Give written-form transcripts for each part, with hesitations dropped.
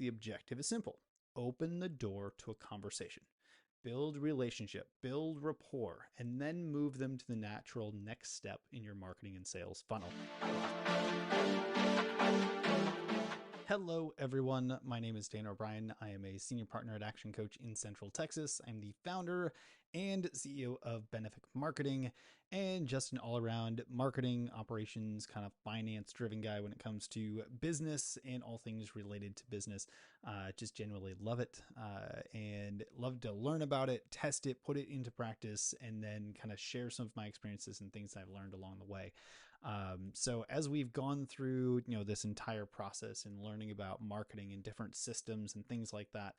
the objective is simple. Open the door to a conversation, build relationship, build rapport, and then move them to the natural next step in your marketing and sales funnel. Hello, everyone. My name is Dan O'Brien. I am a senior partner at Action Coach in Central Texas. I'm the founder and CEO of Benefit Marketing and just an all-around marketing, operations, kind of finance-driven guy when it comes to business and all things related to business. Just genuinely love it and love to learn about it, test it, put it into practice, and then kind of share some of my experiences and things I've learned along the way. So as we've gone through, this entire process and learning about marketing and different systems and things like that,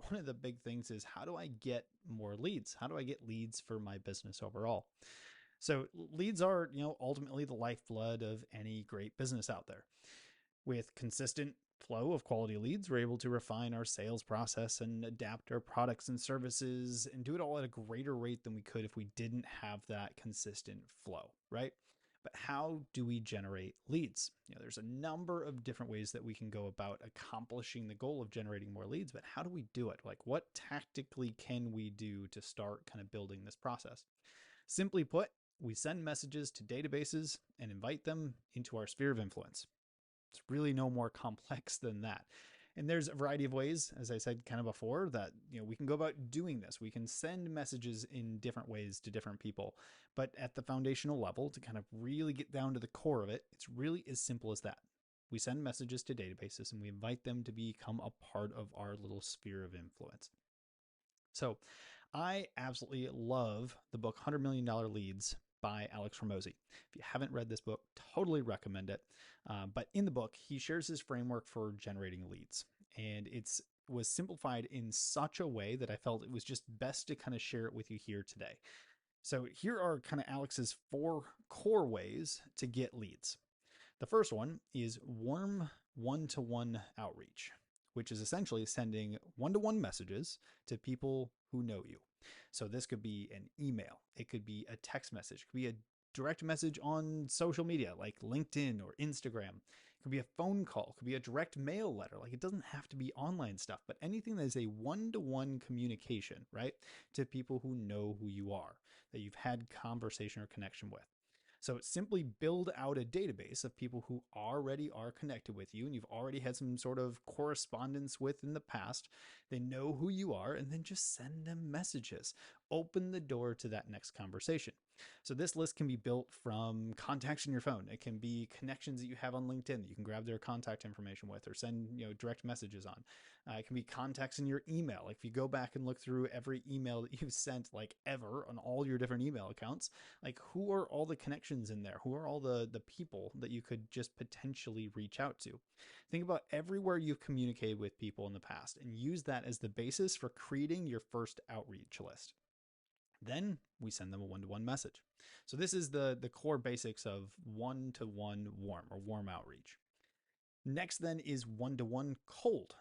one of the big things is, how do I get more leads? How do I get leads for my business overall? So leads are, ultimately the lifeblood of any great business out there. With consistent flow of quality leads, we're able to refine our sales process and adapt our products and services and do it all at a greater rate than we could if we didn't have that consistent flow, right? But how do we generate leads? There's a number of different ways that we can go about accomplishing the goal of generating more leads, but how do we do it? Like, what tactically can we do to start kind of building this process? Simply put, we send messages to databases and invite them into our sphere of influence. It's really no more complex than that. And there's a variety of ways, as I said kind of before, that we can go about doing this. We can send messages in different ways to different people. But at the foundational level, to kind of really get down to the core of it, it's really as simple as that. We send messages to databases and we invite them to become a part of our little sphere of influence. So I absolutely love the book $100 Million Leads by Alex Hormozi. If you haven't read this book, totally recommend it. But in the book, he shares his framework for generating leads. And it was simplified in such a way that I felt it was just best to kind of share it with you here today. So here are kind of Alex's 4 core ways to get leads. The first one is warm one-to-one outreach, which is essentially sending one-to-one messages to people who know you. So this could be an email, it could be a text message, it could be a direct message on social media like LinkedIn or Instagram. It could be a phone call, it could be a direct mail letter. Like, it doesn't have to be online stuff, but anything that is a one-to-one communication, right, to people who know who you are, that you've had conversation or connection with. So simply build out a database of people who already are connected with you and you've already had some sort of correspondence with in the past. They know who you are, and then just send them messages. Open the door to that next conversation. So this list can be built from contacts in your phone. It can be connections that you have on LinkedIn that you can grab their contact information with or send direct messages on. It can be contacts in your email. Like, if you go back and look through every email that you've sent, like, ever, on all your different email accounts, like, who are all the connections in there? Who are all the people that you could just potentially reach out to? Think about everywhere you've communicated with people in the past and use that as the basis for creating your first outreach list. Then we send them a one-to-one message. So this is the core basics of one-to-one warm outreach. Next then is one-to-one cold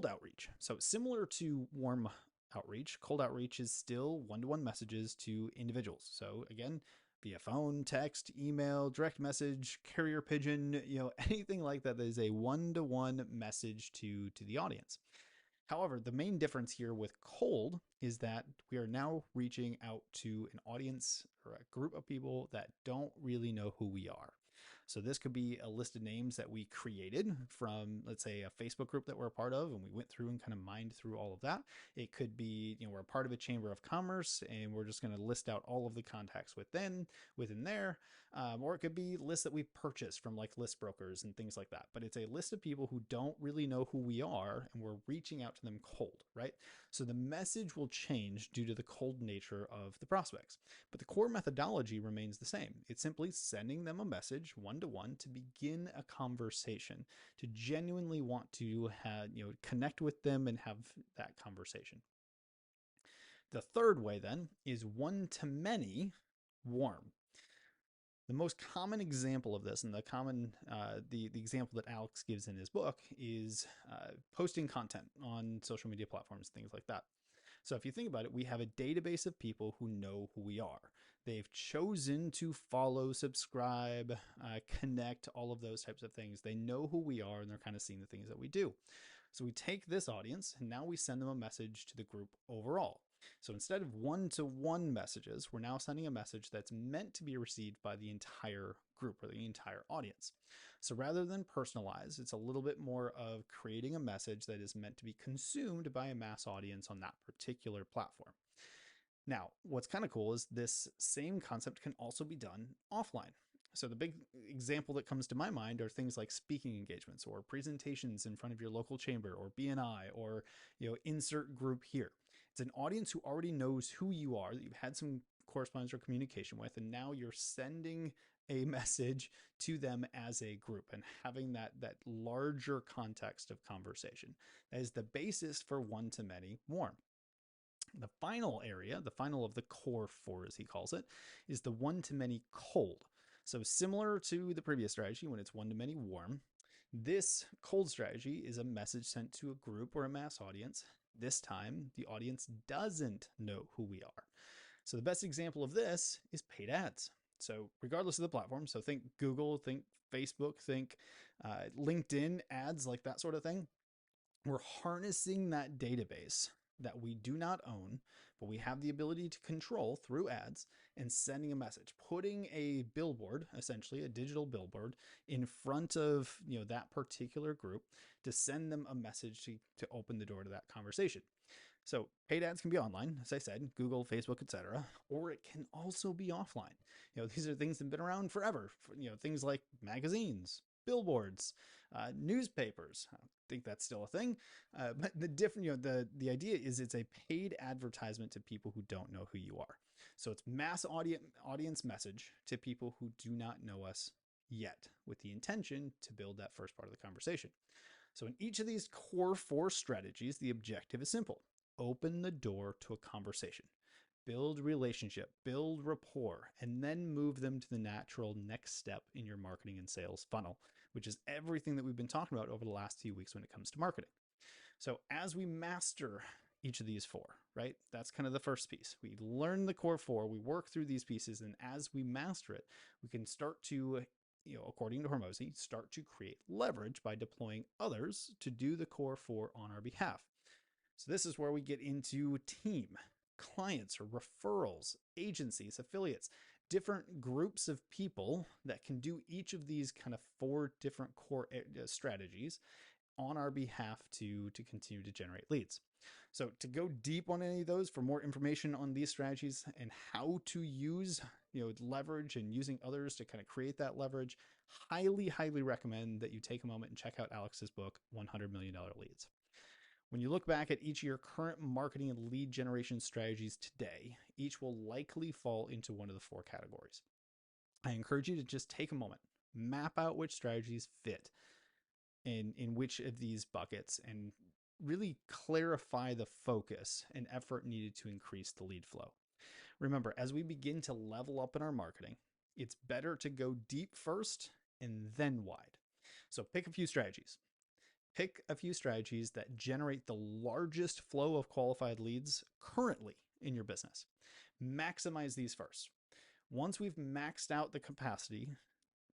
outreach. So similar to warm outreach, cold outreach is still one-to-one messages to individuals. So again, via phone, text, email, direct message, carrier pigeon, anything like that is a one-to-one message to the audience. However, the main difference here with cold is that we are now reaching out to an audience or a group of people that don't really know who we are. So this could be a list of names that we created from, let's say, a Facebook group that we're a part of, and we went through and kind of mined through all of that. It could be, we're a part of a chamber of commerce, and we're just going to list out all of the contacts within there. Or it could be lists that we purchased from like list brokers and things like that. But it's a list of people who don't really know who we are, and we're reaching out to them cold, right? So the message will change due to the cold nature of the prospects. But the core methodology remains the same. It's simply sending them a message one-to-one to begin a conversation, to genuinely want to connect with them and have that conversation. The third way then is one-to-many warm. The most common example of this, and the example that Alex gives in his book, is posting content on social media platforms, things like that. So if you think about it, we have a database of people who know who we are. They've chosen to follow, subscribe, connect, all of those types of things. They know who we are, and they're kind of seeing the things that we do. So we take this audience and now we send them a message to the group overall. So instead of one-to-one messages, we're now sending a message that's meant to be received by the entire group or the entire audience. So rather than personalize, it's a little bit more of creating a message that is meant to be consumed by a mass audience on that particular platform. Now, what's kind of cool is this same concept can also be done offline. So the big example that comes to my mind are things like speaking engagements or presentations in front of your local chamber or BNI or insert group here. It's an audience who already knows who you are, that you've had some correspondence or communication with, and now you're sending a message to them as a group and having that larger context of conversation. That is the basis for one-to-many warm. The final area, the final of the core four, as he calls it, is the one-to-many cold. So similar to the previous strategy, when it's one-to-many warm, this cold strategy is a message sent to a group or a mass audience. This time, the audience doesn't know who we are. So the best example of this is paid ads. So regardless of the platform, so think Google, think Facebook, think LinkedIn ads, like that sort of thing. We're harnessing that database that we do not own, but we have the ability to control through ads and sending a message, putting a billboard, essentially a digital billboard, in front of that particular group to send them a message to open the door to that conversation. So paid ads can be online, as I said, Google, Facebook, etc., or it can also be offline. These are things that have been around forever. Things like magazines, billboards, newspapers. I think that's still a thing. But the idea is it's a paid advertisement to people who don't know who you are. So it's mass audience message to people who do not know us yet, with the intention to build that first part of the conversation. So in each of these core four strategies, the objective is simple. Open the door to a conversation, build relationship, build rapport, and then move them to the natural next step in your marketing and sales funnel, which is everything that we've been talking about over the last few weeks when it comes to marketing. So as we master each of these four, right? That's kind of the first piece. We learn the core four, we work through these pieces, and as we master it, we can start to, according to Hormozi, start to create leverage by deploying others to do the core four on our behalf. So this is where we get into team, clients or referrals, agencies, affiliates, different groups of people that can do each of these kind of four different core strategies on our behalf to continue to generate leads. So to go deep on any of those, for more information on these strategies and how to use leverage and using others to kind of create that leverage, highly recommend that you take a moment and check out Alex's book, $100 Million Leads. When you look back at each of your current marketing and lead generation strategies today, each will likely fall into one of the four categories. I encourage you to just take a moment, map out which strategies fit in which of these buckets, and really clarify the focus and effort needed to increase the lead flow. Remember, as we begin to level up in our marketing, it's better to go deep first and then wide. So pick a few strategies. Pick a few strategies that generate the largest flow of qualified leads currently in your business. Maximize these first. Once we've maxed out the capacity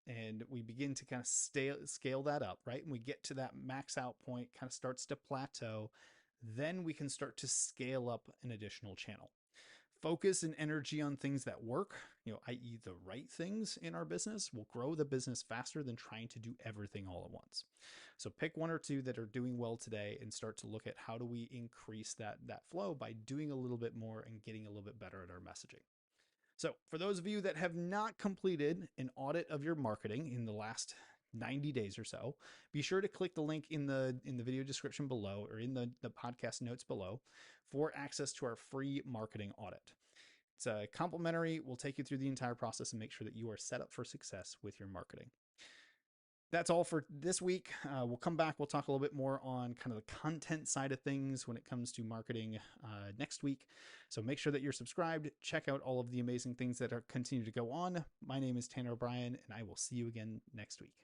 and we begin to kind of scale that up, right? And we get to that max out point, kind of starts to plateau, then we can start to scale up an additional channel. Focus and energy on things that work, i.e. the right things in our business will grow the business faster than trying to do everything all at once. So pick one or two that are doing well today and start to look at how do we increase that flow by doing a little bit more and getting a little bit better at our messaging. So for those of you that have not completed an audit of your marketing in the last 90 days or so, be sure to click the link in the video description below or in the podcast notes below for access to our free marketing audit. It's complimentary. We'll take you through the entire process and make sure that you are set up for success with your marketing. That's all for this week. We'll come back. We'll talk a little bit more on kind of the content side of things when it comes to marketing next week. So make sure that you're subscribed. Check out all of the amazing things that are continue to go on. My name is Tanner O'Brien, and I will see you again next week.